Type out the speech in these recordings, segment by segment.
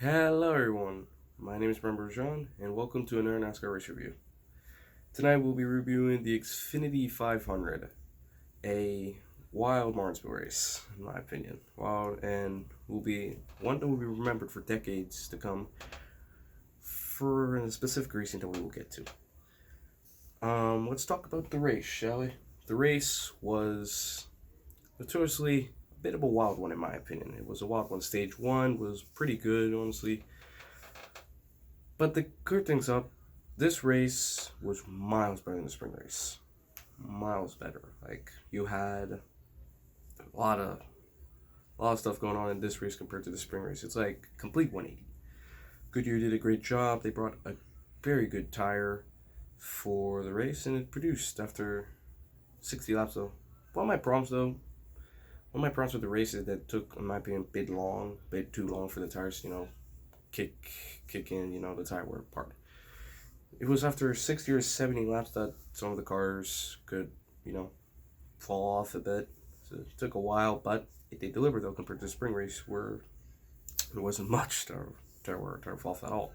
Hello everyone, my name is Jean, and welcome to another NASCAR race review. Tonight we'll be reviewing the Xfinity 500, a wild Martinsville race, in my opinion. Wild, and will be one that will be remembered for decades to come for a specific reason that we will get to. Let's talk about the race, shall we? The race was notoriously a bit of a wild one in my opinion. It was a wild one. Stage 1 was pretty good, honestly. But to clear things up, this race was miles better than the spring race. Miles better. Like, you had a lot of stuff going on in this race compared to the spring race. It's like complete 180. Goodyear did a great job. They brought a very good tire for the race, and it produced after 60 laps. Though, one of my problems with the race is that it took, in my opinion, a bit too long for the tires, kick in, the tire wear apart. It was after 60 or 70 laps that some of the cars could, fall off a bit. So it took a while, but it did deliver though compared to the spring race where there wasn't much tire fall off at all.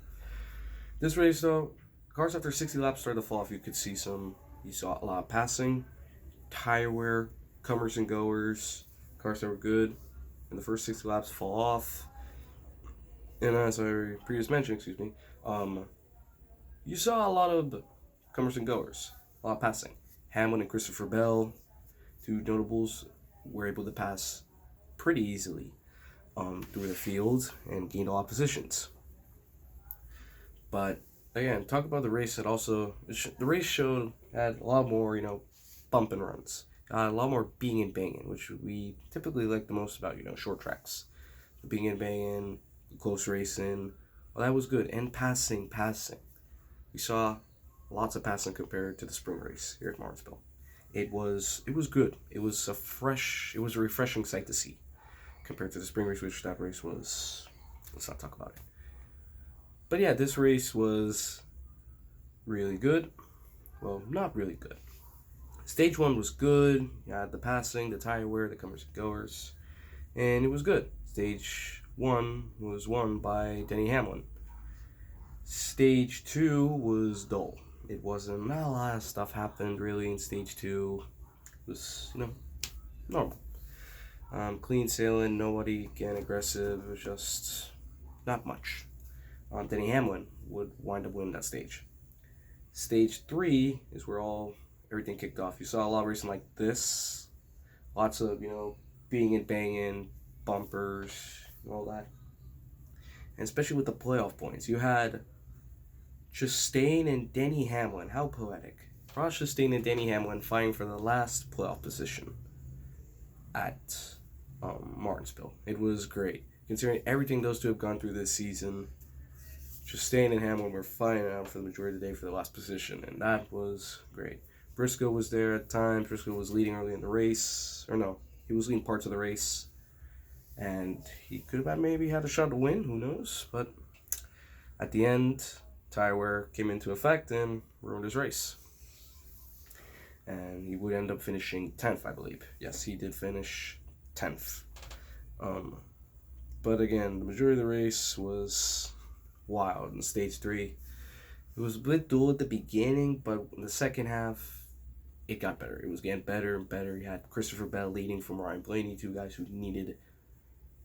This race though, cars after 60 laps started to fall off. You saw a lot of passing, tire wear, comers and goers, cars that were good in the first 60 laps fall off. And as I previously mentioned, you saw a lot of comers and goers, a lot of passing. Hamlin and Christopher Bell, two notables, were able to pass pretty easily through the field and gained a lot of positions. But again, talk about the race. The race had a lot more, bump and runs, a lot more being and banging, which we typically like the most about, short tracks. The being and banging, close racing, well, that was good. And passing. We saw lots of passing compared to the spring race here at Martinsville. It was good. It was a refreshing sight to see compared to the spring race, which that race was. Let's not talk about it. But yeah, this race was really good. Well, not really good. Stage 1 was good. You had the passing, the tire wear, the comers and goers, and it was good. Stage 1 was won by Denny Hamlin. Stage 2 was dull. Not a lot of stuff happened really in stage 2. It was, normal. Clean sailing, nobody getting aggressive. It was just not much. Denny Hamlin would wind up winning that stage. Stage 3 is where everything kicked off. You saw a lot of racing like this. Lots of, being and banging, bumpers, and all that. And especially with the playoff points. You had Chastain and Denny Hamlin. How poetic. Ross Chastain and Denny Hamlin fighting for the last playoff position at Martinsville. It was great. Considering everything those two have gone through this season, Chastain and Hamlin were fighting out for the majority of the day for the last position, and that was great. Briscoe was there at times. Briscoe was leading early in the race. Or no, he was leading parts of the race. And he could have maybe had a shot to win, who knows? But at the end, tire wear came into effect and ruined his race. And he would end up finishing 10th, I believe. Yes, he did finish 10th. But again, the majority of the race was wild in stage 3. It was a bit dull at the beginning, but in the second half, it got better. It was getting better and better. You had Christopher Bell leading from Ryan Blaney, two guys who needed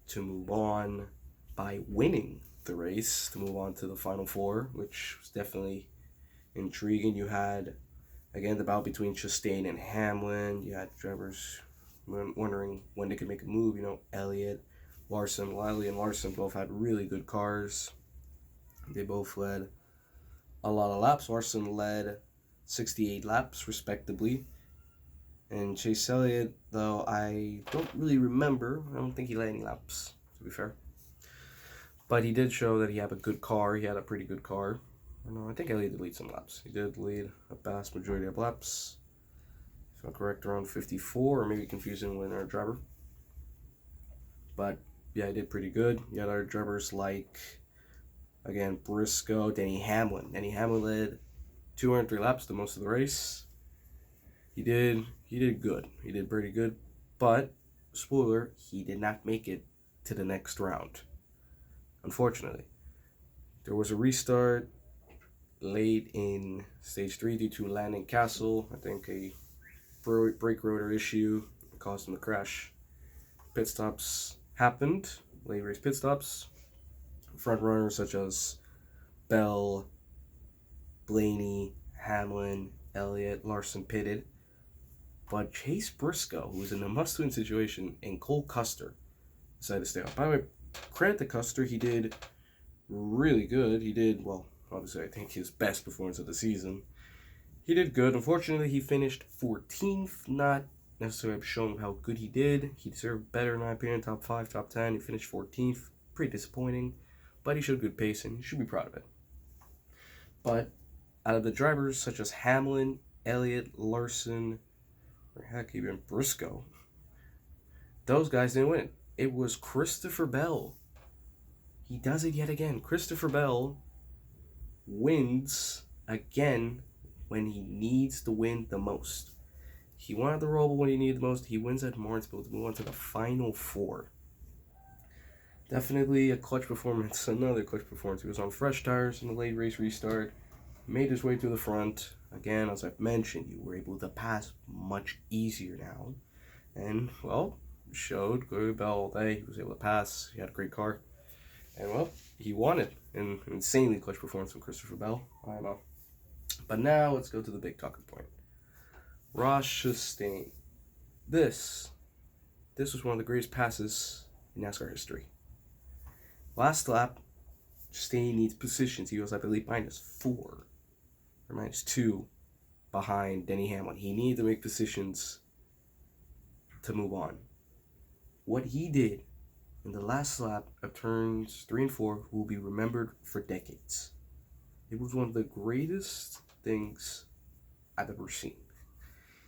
to move on by winning the race to move on to the Final Four, which was definitely intriguing. You had, again, the battle between Chastain and Hamlin. You had drivers wondering when they could make a move. Elliott, Larson, Wiley, and Larson both had really good cars. They both led a lot of laps. Larson led 68 laps, respectively. And Chase Elliott, though, I don't really remember. I don't think he led any laps, to be fair. But he did show that he had a good car. He had a pretty good car. I think Elliott did lead some laps. He did lead a vast majority of laps. If I'm correct, around 54, or maybe confusing with our driver. But, yeah, he did pretty good. You had our drivers like, again, Briscoe, Denny Hamlin. Denny Hamlin led 203 laps the most of the race. He did good. He did pretty good. But, spoiler, he did not make it to the next round. Unfortunately. There was a restart late in stage 3 due to landing castle. I think a brake rotor issue caused him to crash. Pit stops happened, late race pit stops. Front runners such as Bell, Blaney, Hamlin, Elliott, Larson pitted. But Chase Briscoe, who was in a must-win situation, and Cole Custer decided to stay out. By the way, credit to Custer, he did really good. He did, well, obviously I think his best performance of the season. He did good. Unfortunately, he finished 14th, not necessarily showing how good he did. He deserved better in my opinion, top 5, top 10. He finished 14th. Pretty disappointing, but he showed good pace and you should be proud of it. But out of the drivers such as Hamlin, Elliott, Larson, or heck, even Briscoe, those guys didn't win. It was Christopher Bell. He does it yet again. Christopher Bell wins again when he needs to win the most. He won at the Roval when he needed the most. He wins at Martinsville to move on to the Final Four. Definitely a clutch performance. Another clutch performance. He was on fresh tires in the late race restart. Made his way to the front. Again, as I've mentioned, you were able to pass much easier now. And, well, showed good Bell all day. He was able to pass. He had a great car. And, well, he won it. An insanely clutch performance from Christopher Bell. I know. But now, let's go to the big talking point. Ross Chastain. This was one of the greatest passes in NASCAR history. Last lap, Chastain needs positions. He was, I believe, -4 or -2 behind Denny Hamlin. He needed to make positions to move on. What he did in the last lap of turns 3 and 4 will be remembered for decades. It was one of the greatest things I've ever seen.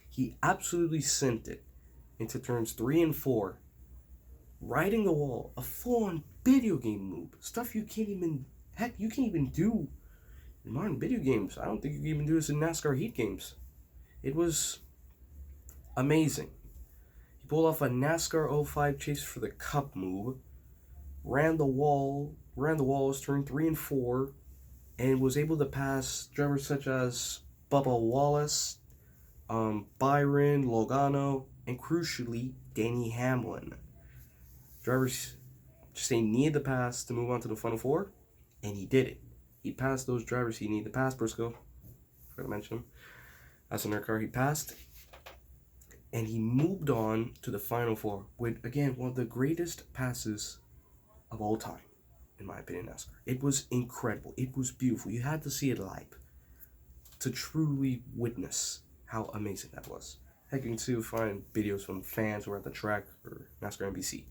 He absolutely sent it into turns 3 and 4, riding the wall, a full-on video game move. Stuff you can't even do in modern video games. I don't think you can even do this in NASCAR heat games. It was amazing. He pulled off a NASCAR 05 chase for the Cup move, ran the walls, turned 3 and 4, and was able to pass drivers such as Bubba Wallace, Byron, Logano, and crucially, Denny Hamlin. Drivers just needed the pass to move on to the Final Four, and he did it. He passed those drivers he needed to pass. Briscoe, forgot to mention him. As in their car, he passed, and he moved on to the Final Four with, again, one of the greatest passes of all time, in my opinion, NASCAR. It was incredible. It was beautiful. You had to see it live to truly witness how amazing that was. Heck, you can still find videos from fans who were at the track or NASCAR NBC.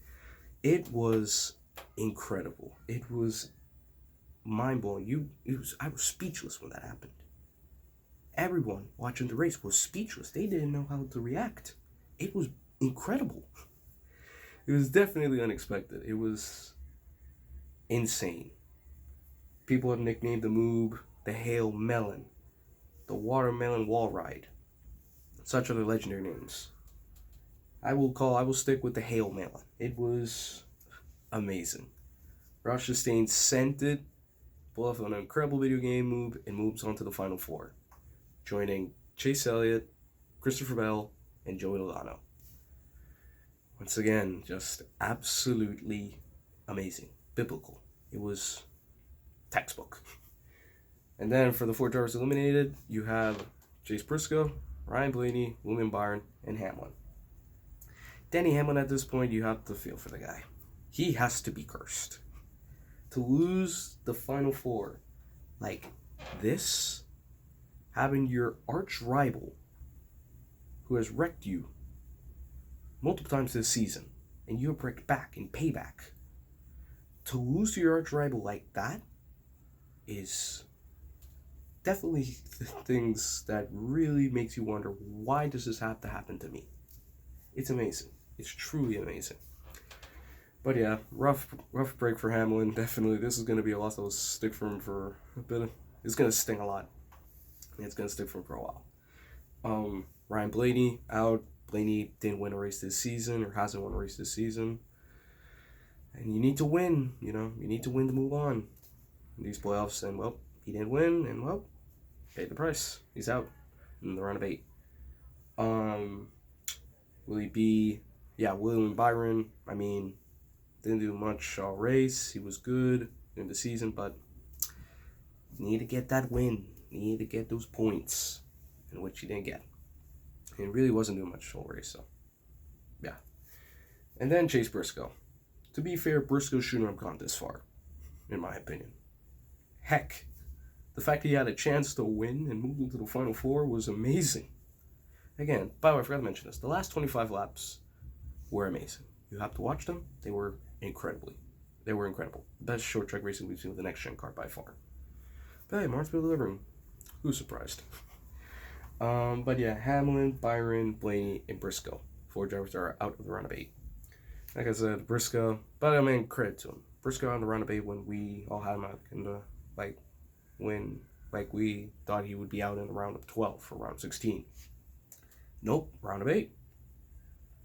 It was incredible. It was mind-blowing. I was speechless when that happened. Everyone watching the race was speechless. They didn't know how to react. It was incredible. It was definitely unexpected. It was insane. People have nicknamed the move the Hail Melon, the Watermelon Wall Ride. Such are the legendary names. I will stick with the Hail Melon. It was amazing. Ross Chastain sent it, pulled off an incredible video game move, and moves on to the Final Four, joining Chase Elliott, Christopher Bell, and Joey Logano. Once again, just absolutely amazing. Biblical. It was textbook. And then for the 4 drivers eliminated, you have Chase Briscoe, Ryan Blaney, William Byron, and Hamlin. Denny Hamlin, at this point, you have to feel for the guy. He has to be cursed. To lose the Final Four like this, having your arch rival, who has wrecked you multiple times this season, and you have wrecked back in payback, to lose to your arch rival like that is definitely things that really makes you wonder, why does this have to happen to me? It's amazing. It's truly amazing. But yeah, rough break for Hamlin. Definitely, this is going to be a loss that will stick for him for a bit. It's going to sting a lot. It's going to stick for him for a while. Ryan Blaney out. Blaney didn't win a race this season, or hasn't won a race this season. And you need to win, you need to win to move on. in these playoffs, and well, he didn't win, and well, paid the price. He's out in the round of 8. Will he be? Yeah, William Byron. I mean, didn't do much all race. He was good in the season, but need to get that win. Need to get those points, in which he didn't get. He really wasn't doing much all race, so yeah. And then Chase Briscoe. To be fair, Briscoe shouldn't have gone this far, in my opinion. Heck, the fact he had a chance to win and move into the Final Four was amazing. Again, by the way, I forgot to mention this. The last 25 laps were amazing. You have to watch them. They were incredible. Best short track racing we've seen with the next gen car by far. But hey, Martinsville delivering. Who's surprised? But yeah, Hamlin, Byron, Blaney, and Briscoe. 4 drivers are out of the round of 8. Like I said, Briscoe, but I mean, credit to him. Briscoe out in the round of 8 when we all had him out in the, when we thought he would be out in the round of 12 for round 16. Nope, round of 8.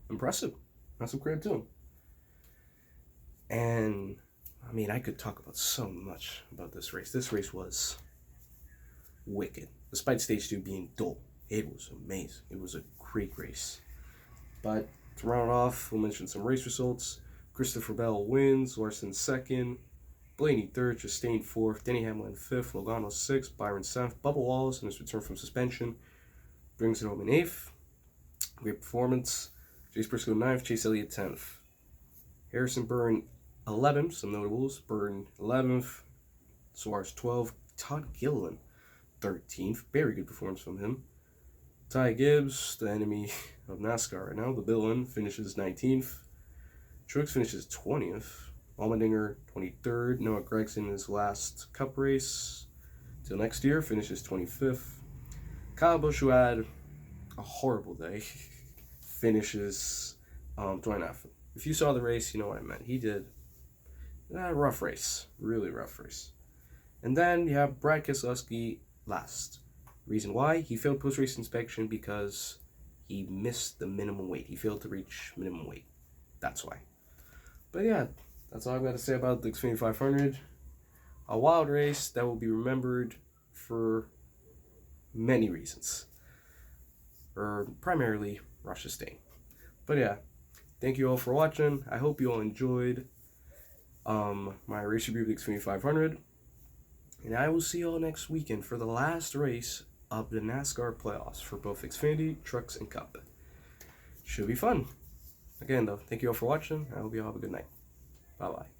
Impressive. That's some credit to him. And, I mean, I could talk about so much about this race. This race was wicked. Despite stage 2 being dull, it was amazing. It was a great race. But to round off, we'll mention some race results. Christopher Bell wins, Larson 2nd, Blaney 3rd, Chastain 4th, Denny Hamlin 5th, Logano 6th, Byron 7th, Bubba Wallace in his return from suspension brings it home in 8th. Great performance. Chase Briscoe 9th, Chase Elliott 10th. Harrison Burton 11th, some notables. Burton 11th, Suarez 12th, Todd Gilliland 13th, very good performance from him. Ty Gibbs, the enemy of NASCAR right now, the villain, finishes 19th. Truex finishes 20th. Allmendinger 23rd. Noah Gragson in his last Cup race till next year finishes 25th. Kyle Busch, who had a horrible day, finishes 29th. If you saw the race, you know what I meant. He did a rough race, really rough race. And then you have Brad Keselowski last. Reason why? He failed post-race inspection because he missed the minimum weight. He failed to reach minimum weight. That's why. But yeah, that's all I've got to say about the Xfinity 500. A wild race that will be remembered for many reasons. Or primarily Ross Chastain. But yeah, thank you all for watching. I hope you all enjoyed my race review of the Xfinity 500. And I will see you all next weekend for the last race of the NASCAR playoffs for both Xfinity, Trucks, and Cup. Should be fun. Again, though, thank you all for watching. I hope you all have a good night. Bye-bye.